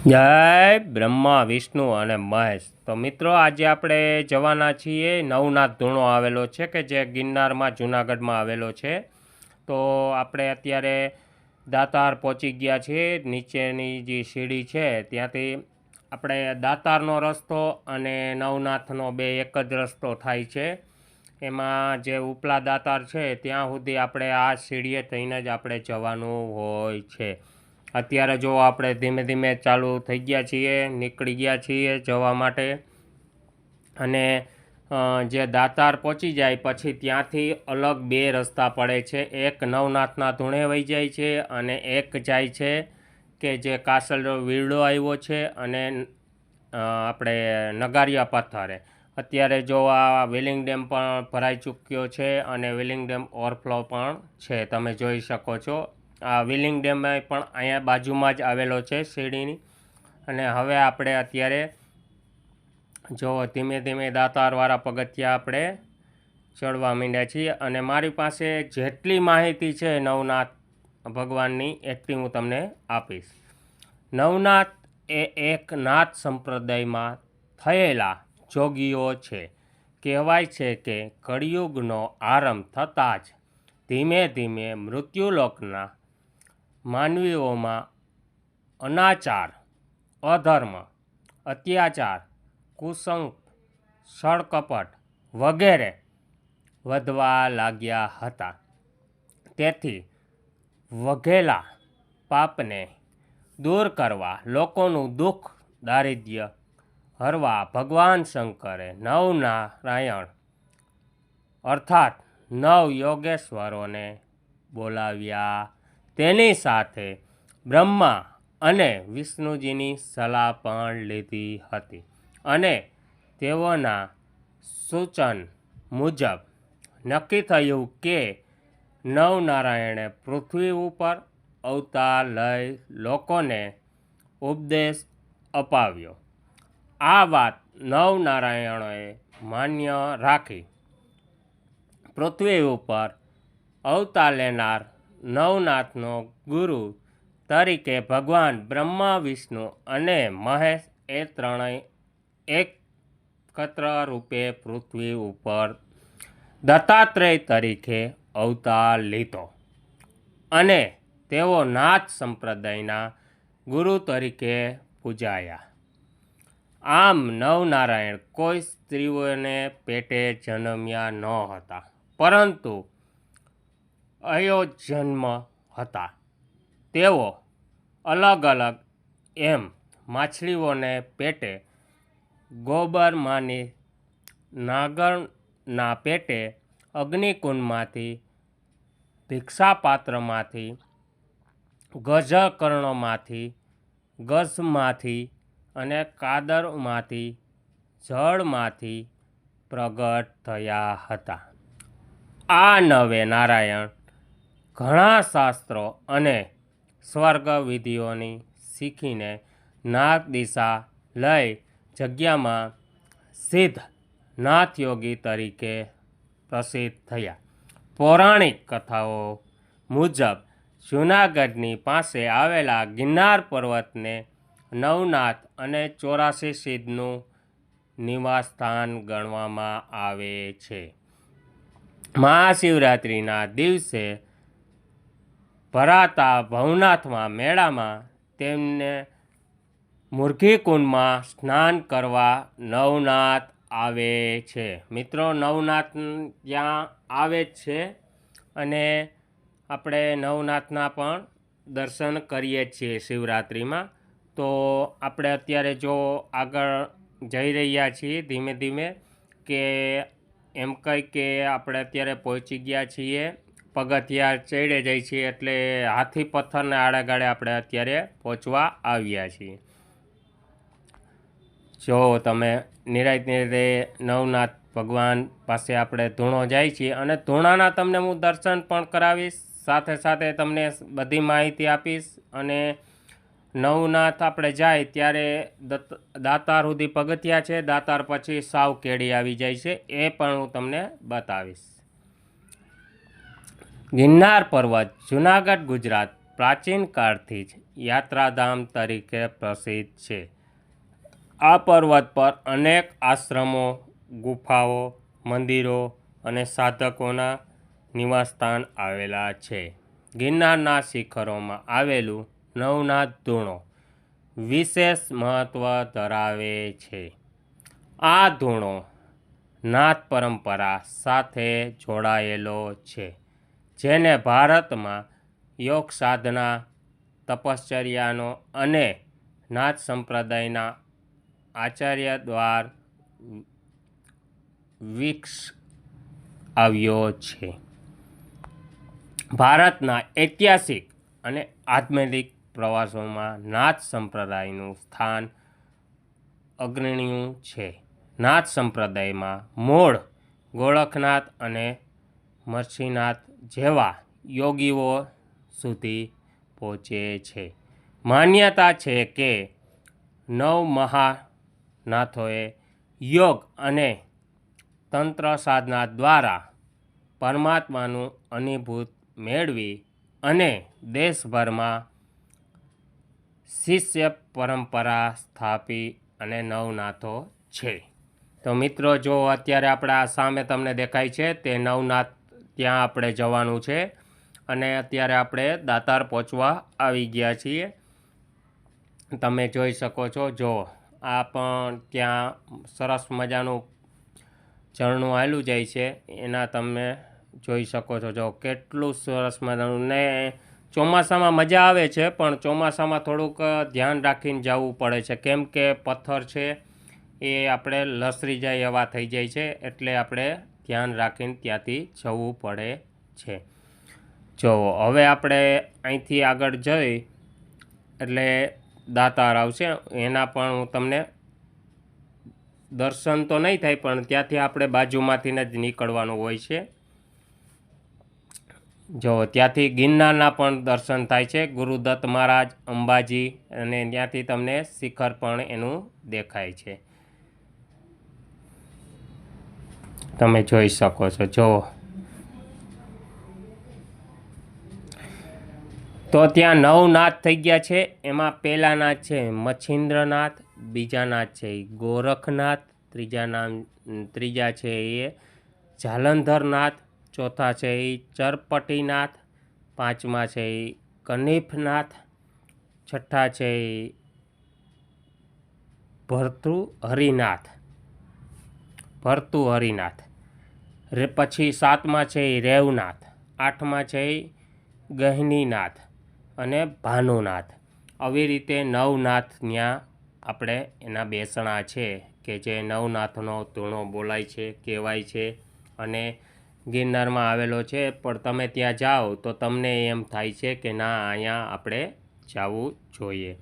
જય બ્રહ્મા વિષ્ણુ અને મહેશ. તો મિત્રો, આજે આપણે જવાના છીએ નવનાથ ધૂણો આવેલો છે કે જે ગિરનારમાં જૂનાગઢમાં આવેલો છે. તો આપણે અત્યારે દાતાર પહોંચી ગયા છીએ. નીચેની જે સીડી છે ત્યાંથી આપણે દાતારનો રસ્તો અને નવનાથનો બે એક જ રસ્તો થાય છે. એમાં જે ઉપલા દાતાર છે ત્યાં સુધી આપણે આ સીડીએ થઈને જ આપણે જવાનું હોય છે. અત્યારે જો આપણે ધીમે ધીમે ચાલુ થઈ ગયા છીએ, નીકળી ગયા છીએ જવા માટે. અને જે દાતાર પહોંચી જાય પછી ત્યાંથી અલગ બે રસ્તા પડે છે. એક નવનાથના ધૂણે વહી જાય છે અને એક જાય છે કે જે કાસલ વીરડો આવ્યો છે અને આપણે નગારિયા પથ્થરે. અત્યારે જો આ વિલિંગ ડેમ પણ ભરાઈ ચૂક્યો છે અને વિલિંગ ડેમ ઓવરફ્લો પણ છે, તમે જોઈ શકો છો. આ વિલિંગ ડેમ પણ અહીંયા બાજુમાં જ આવેલો છે શેરડીની. અને હવે આપણે અત્યારે જો ધીમે ધીમે દાતારવાળા પગથિયા આપણે ચડવા માંડ્યા છીએ. અને મારી પાસે જેટલી માહિતી છે નવનાથ ભગવાનની એટલી હું તમને આપીશ. નવનાથ એ એક નાથ સંપ્રદાયમાં થયેલા જોગીઓ છે. કહેવાય છે કે કળિયુગનો આરંભ થતાં જ ધીમે ધીમે મૃત્યુલોકના માનવીઓમાં અનાચાર, અધર્મ, અત્યાચાર, કુસંગ, છળકપટ વગેરે વધવા લાગ્યા હતા. તેથી વઘેલા પાપને દૂર કરવા, લોકોનું દુઃખ દારિદ્ર્ય હરવા ભગવાન શંકરે નવનારાયણ અર્થાત નવ યોગેશ્વરોને બોલાવ્યા. તેની સાથે બ્રહ્મા અને વિષ્ણુજીની સલાહ પણ લીધી હતી અને તેઓના સૂચન મુજબ નક્કી થયું કે નવનારાયણે પૃથ્વી ઉપર અવતાર લઈ લોકોને ઉપદેશ અપાવ્યો. આ વાત નવનારાયણોએ માન્ય રાખી. પૃથ્વી ઉપર અવતાર લેનાર નવનાથનો ગુરુ તરીકે ભગવાન બ્રહ્મા, વિષ્ણુ અને મહેશ એ ત્રણેય એકત્ર રૂપે પૃથ્વી ઉપર દત્તાત્રેય તરીકે અવતાર લીધો અને તેઓ નાથ સંપ્રદાયના ગુરુ તરીકે પૂજાયા. આમ નવનારાયણ કોઈ સ્ત્રીઓને પેટે જન્મ્યા ન હતા, પરંતુ અયોજન્મ હતા. તેઓ અલગ અલગ એમ માછલીઓને પેટે, ગોબરમાંની, નાગરના પેટે, અગ્નિકુંડમાંથી, ભિક્ષાપાત્રમાંથી, ગજકર્ણમાંથી, ગજમાંથી અને કાદરમાંથી, જળમાંથી પ્રગટ થયા હતા. આ નવે નારાયણ ઘણા શાસ્ત્રો અને સ્વર્ગ વિધિઓની શીખીને નાગ દિશા લઈ જગ્યામાં સિદ્ધ નાથયોગી તરીકે પ્રસિદ્ધ થયા. પૌરાણિક કથાઓ મુજબ જૂનાગઢની પાસે આવેલા ગિરનાર પર્વતને નવનાથ અને 84 સિદ્ધનું નિવાસસ્થાન ગણવામાં આવે છે. મહાશિવરાત્રિના દિવસે ભરાતા ભવનાથમાં મેળામાં તેમને મુરઘીકુંડમાં સ્નાન કરવા નવનાથ આવે છે. મિત્રો, નવનાથ ત્યાં આવે જ છે અને આપણે નવનાથના પણ દર્શન કરીએ છીએ શિવરાત્રિમાં. તો આપણે અત્યારે જો આગળ જઈ રહ્યા છીએ ધીમે ધીમે, કે એમ કંઈ કે આપણે અત્યારે પહોંચી ગયા છીએ, પગથિયા ચડે જાય છીએ એટલે હાથી પથ્થરને આડેગાળે આપણે અત્યારે પહોંચવા આવ્યા છીએ. જો તમે નિરાંતે નવનાથ ભગવાન પાસે આપણે ધૂણો જાય છીએ અને ધૂણાના તમને હું દર્શન પણ કરાવીશ, સાથે સાથે તમને બધી માહિતી આપીશ. અને નવનાથ આપણે જાય ત્યારે દાતાર સુધી પગથિયા છે, દાતાર પછી સાવ કેડી આવી જાય છે, એ પણ હું તમને બતાવીશ. ગિરનાર પર્વત જૂનાગઢ, ગુજરાત પ્રાચીન કાળથી જ યાત્રાધામ તરીકે પ્રસિદ્ધ છે. આ પર્વત પર અનેક આશ્રમો, ગુફાઓ, મંદિરો અને સાધકોના નિવાસસ્થાન આવેલા છે. ગિરનારના શિખરોમાં આવેલું નવનાથ ધૂણો વિશેષ મહત્ત્વ ધરાવે છે. આ ધૂણો નાથ પરંપરા સાથે જોડાયેલો છે, જેને ભારતમાં યોગ સાધના, તપશ્ચર્યાનો અને નાથ સંપ્રદાયના આચાર્ય દ્વારા આવ્યો છે. ભારતના ઐતિહાસિક અને આધ્યાત્મિક પ્રવાસોમાં નાથ સંપ્રદાયનું સ્થાન અગ્રણી છે. નાથ સંપ્રદાયમાં મૂળ ગોરખનાથ અને મચ્છીનાથ જેવા યોગીઓ સુધી પહોંચે છે. માન્યતા છે કે 9 મહાનાથોએ યોગ અને તંત્ર સાધના દ્વારા પરમાત્માનું અનુભૂત મેળવી અને દેશભરમાં શિષ્ય પરંપરા સ્થાપી અને નવનાથો છે. તો મિત્રો, જો અત્યારે આપણા સામે તમને દેખાય છે તે નવનાથ, ત્યાં આપણે જવાનું છે અને અત્યારે આપણે દાતાર પહોંચવા આવી ગયા છીએ. તમે જોઈ શકો છો. જો આ પણ ત્યાં સરસ મજાનું ઝરણું આવેલું જાય છે, એના તમે જોઈ શકો છો. જો કેટલું સરસ મજાનું. ને ચોમાસામાં મજા આવે છે, પણ ચોમાસામાં થોડુંક ધ્યાન રાખીને જવું પડે છે, કેમ કે પથ્થર છે એ આપણે લસરી જાય એવા થઈ જાય છે, એટલે આપણે ધ્યાન રાખીને ત્યાંથી જવું પડે છે. જો હવે આપણે અહીંથી આગળ જઈ એટલે દાતાર આવશે, એના પણ હું તમને દર્શન તો નહીં થાય, પણ ત્યાંથી આપણે બાજુમાંથીને જ નીકળવાનું હોય છે. જો ત્યાંથી ગિરનારના પણ દર્શન થાય છે, ગુરુદત્ત મહારાજ, અંબાજી, અને ત્યાંથી તમને શિખર પણ એનું દેખાય છે. તમે જોઈ શકો છો. જો તો ત્યાં 9 નાથ થઈ ગયા છે. એમાં પહેલા નાથ છે મચ્છિન્દ્રનાથ, બીજા નાથ છે ગોરખનાથ, ત્રીજા છે એ જાલંધરનાથ, ચોથા છે એ ચરપટીનાથ, પાંચમા છે એ કનિફનાથ, છઠ્ઠા છે એ ભર્તૃહરિનાથ, પછી સાતમા છે એ રેવનાથ, આઠમા છે એ ગહનીનાથ અને ભાનુનાથ. આવી રીતે નવનાથ ત્યાં આપણે એના બેસણા છે કે જે નવનાથનો ધૂણો બોલાય છે, કહેવાય છે અને ગિરનારમાં આવેલો છે. પણ તમે ત્યાં જાઓ તો તમને એમ થાય છે કે ના, અહીંયા આપણે જવું જોઈએ.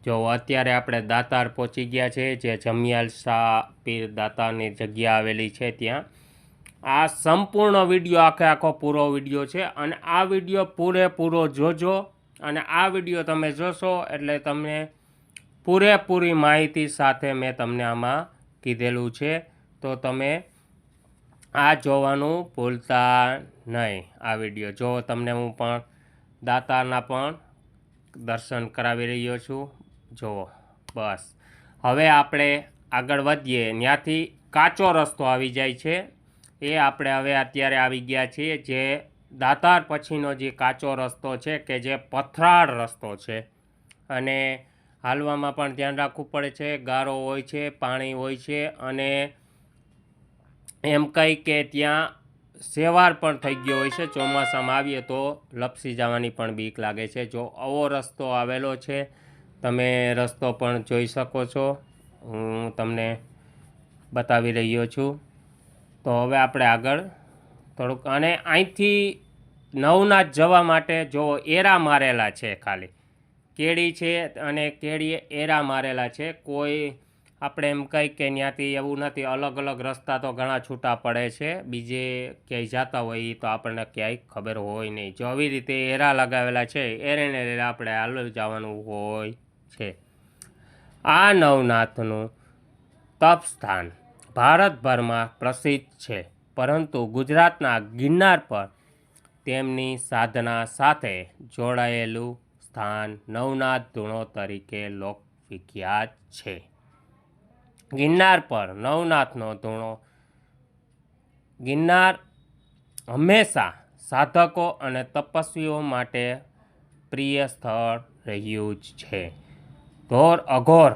જો અત્યારે આપણે દાતાર પહોંચી ગયા છે, જે જમિયાલ શાહ પીર દાતારની જગ્યા આવેલી છે ત્યાં. આ સંપૂર્ણ વિડીયો આખો પૂરો વિડીયો છે, અને આ વિડીયો પૂરેપૂરો જોજો. અને આ વિડીયો તમે જોશો એટલે તમને પૂરેપૂરી માહિતી સાથે મેં તમને આમાં કીધેલું છે, તો તમે આ જોવાનું ભૂલતા નહીં. આ વિડીયો જો તમને હું પણ દાતારના પણ દર્શન કરાવી રહ્યો છું. જુઓ, બસ હવે આપણે આગળ વધીએ. ત્યાંથી કાચો રસ્તો આવી જાય છે, એ આપણે હવે અત્યારે આવી ગયા છીએ. જે દાતાર પછીનો જે કાચો રસ્તો છે કે જે પથરાળ રસ્તો છે, અને હાલવામાં પણ ધ્યાન રાખવું પડે છે. ગારો હોય છે, પાણી હોય છે, અને એમ કંઈ કે ત્યાં સેવાર પણ થઈ ગયો હોય છે. ચોમાસામાં આવીએ તો લપસી જવાની પણ બીક લાગે છે. જો આવો રસ્તો આવેલો છે, તમે રસ્તો પણ જોઈ શકો છો, હું તમને બતાવી રહ્યો છું. તો હવે આપણે આગળ થોડુંક, અને અહીંથી નવનાથ જવા માટે જો એરા મારેલા છે, ખાલી કેડી છે અને કેડીએ એરા મારેલા છે. કોઈ આપણે એમ કંઈ કે ત્યાંથી એવું નથી. અલગ અલગ રસ્તા તો ઘણા છૂટા પડે છે, બીજે ક્યાંય જતા હોય એ તો આપણને ક્યાંય ખબર હોય નહીં. જો આવી રીતે એરા લગાવેલા છે, એરેને આપણે હાલ જવાનું હોય છે. આ નવનાથનું તપસ્થાન ભારતભરમાં પ્રસિદ્ધ છે, પરંતુ ગુજરાતના ગિરનાર પર તેમની સાધના સાથે જોડાયેલું સ્થાન નવનાથ ધૂણો તરીકે લોકવિખ્યાત છે. ગિરનાર પર નવનાથનો ધૂણો. ગિરનાર હંમેશા સાધકો અને તપસ્વીઓ માટે પ્રિય સ્થળ રહ્યું જ છે. ઘોર અઘોર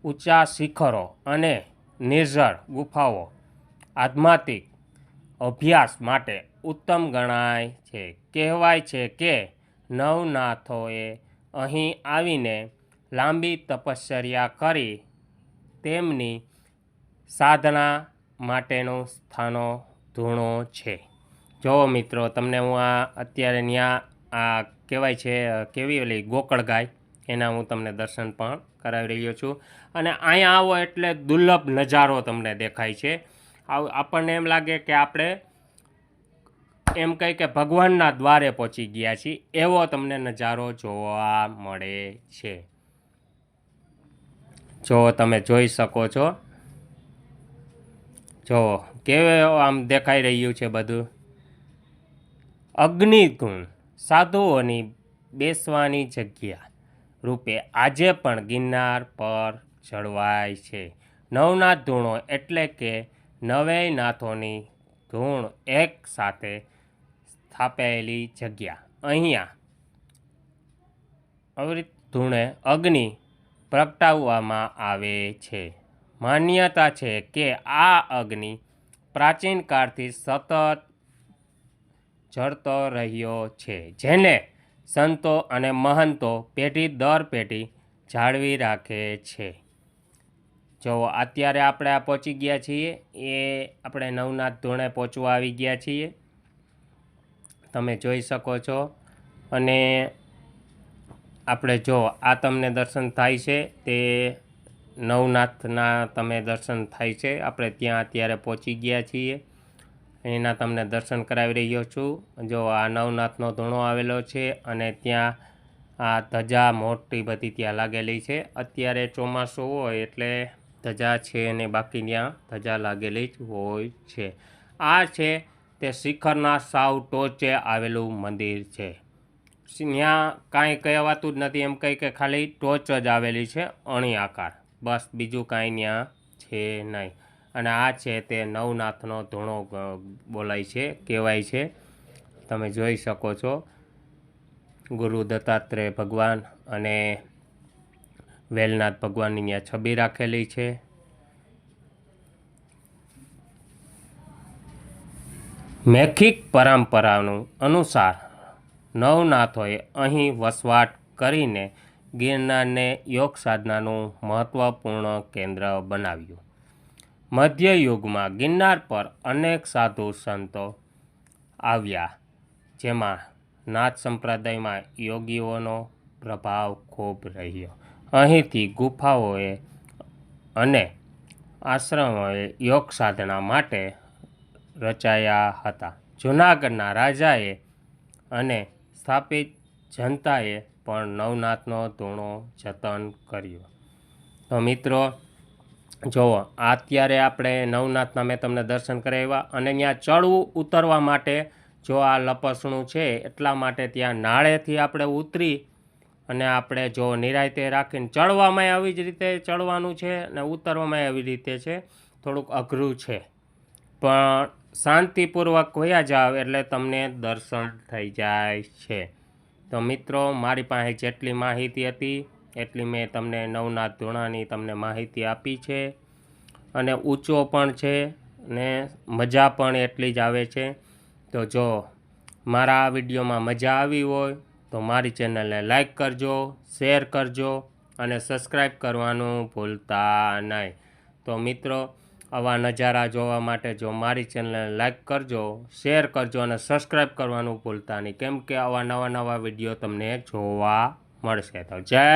ઊંચા શિખરો અને નિર્જળ ગુફાઓ આધ્યાત્મિક અભ્યાસ માટે ઉત્તમ ગણાય છે. કહેવાય છે કે નવનાથોએ અહીં આવીને લાંબી તપશ્ચર્યા કરી તેમની સાધના માટેનું સ્થાનો ધૂણો છે. જો મિત્રો તમને હું આ અત્યારે ત્યાં આ કહેવાય છે કેવી ઓલી ગોકળ ગાય એના હું તમને દર્શન પણ કરાવી રહ્યો છું. અને અહીંયા આવો એટલે દુર્લભ નજારો તમને દેખાય છે. આપણને એમ લાગે કે આપણે એમ કહી કે ભગવાનના દ્વારે પહોંચી ગયા છીએ એવો તમને નજારો જોવા મળે છે. જો તમે જોઈ શકો છો, જો કેવું આમ દેખાઈ રહ્યું છે બધું. અગ્નિકુંડ સાધુઓની બેસવાની જગ્યા રૂપે આજે પણ ગિરનાર પર જળવાય છે. નવનાથ ધૂણો એટલે કે નવેય નાથોની ધૂણ એક સાથે સ્થાપેલી જગ્યા. અહીંયા અવરિત ધૂણે અગ્નિ પ્રગટાવવામાં આવે છે. માન્યતા છે કે આ અગ્નિ પ્રાચીન કાળથી સતત જળતો રહ્યો છે, જેને સંતો અને મહંતો પેઢી દર પેઢી જાળવી રાખે છે. જો અત્યારે આપણે આ પહોંચી ગયા છીએ એ આપણે નવનાથ ધૂણે પહોંચવા આવી ગયા છીએ, તમે જોઈ શકો છો. અને આપણે જો આ તમને દર્શન થાય છે તે નવનાથના તમે દર્શન થાય છે. આપણે ત્યાં અત્યારે પહોંચી ગયા છીએ, એના તમને દર્શન કરાવી રહ્યો છું. જો આ નવનાથનો ધૂણો આવેલો છે અને ત્યાં આ ધજા મોટી બધી ત્યાં લાગેલી છે. અત્યારે ચોમાસું હોય એટલે ધજા છે અને બાકી ત્યાં ધજા લાગેલી જ હોય છે. આ છે તે શિખરના સાવ ટોચે આવેલું મંદિર છે. ત્યાં કાંઈ કહેવાતું જ નથી, એમ કહી કે ખાલી ટોચ જ આવેલી છે અણી આકાર, બસ બીજું કાંઈ ત્યાં છે નહીં. અને આ છે તે નવનાથનો ધૂણો બોલાય છે, કહેવાય છે. તમે જોઈ શકો છો ગુરુ દત્તાત્રેય ભગવાન અને વેલનાથ ભગવાનની ત્યાં છબી રાખેલી છે. મૌખિક પરંપરાનું અનુસાર નવનાથોએ અહીં વસવાટ કરીને ગિરનારને યોગ સાધનાનું મહત્ત્વપૂર્ણ કેન્દ્ર બનાવ્યું. મધ્યયુગમાં ગિરનાર પર અનેક સાધુ સંતો આવ્યા, જેમાં નાથ સંપ્રદાયમાં યોગીઓનો પ્રભાવ ખૂબ રહ્યો. અહીંથી ગુફાઓએ અને આશ્રમોએ યોગ સાધના માટે રચાયા હતા. જૂનાગઢના રાજાએ અને સ્થાપિત જનતાએ પણ નવનાથનો ધૂણો જતન કર્યો. તો મિત્રો જુઓ, અત્યારે આપણે નવનાથના મેં તમને દર્શન કરાવ્યા. અને ત્યાં ચડવું ઉતરવા માટે જો આ લપસણું છે એટલા માટે ત્યાં નાળેથી આપણે ઉતરી અને આપણે જો નિરાયતે રાખીને ચડવામાં આવી જ રીતે ચડવાનું છે અને ઉતરવામાં આવી રીતે છે. થોડુંક અઘરું છે પણ શાંતિપૂર્વક વયા જાવ એટલે તમને દર્શન થઈ જાય છે. તો મિત્રો મારી પાસે જેટલી માહિતી હતી એટલી મેં તમને નવનાથ ધૂણાની તમને માહિતી આપી છે. અને ઊંચો પણ છે ને મજા પણ એટલી જ આવે છે. તો જો મારા આ વિડીયોમાં મજા આવી હોય તો મારી ચેનલને લાઈક કરજો, શેર કરજો અને સબસ્ક્રાઈબ કરવાનું ભૂલતા નહીં. તો મિત્રો આવા નજારા જોવા માટે જો મારી ચેનલને લાઈક કરજો, શેર કરજો અને સબસ્ક્રાઈબ કરવાનું ભૂલતા નહીં, કેમ કે આવા નવા વિડીયો તમને જોવા મળશે. તો જય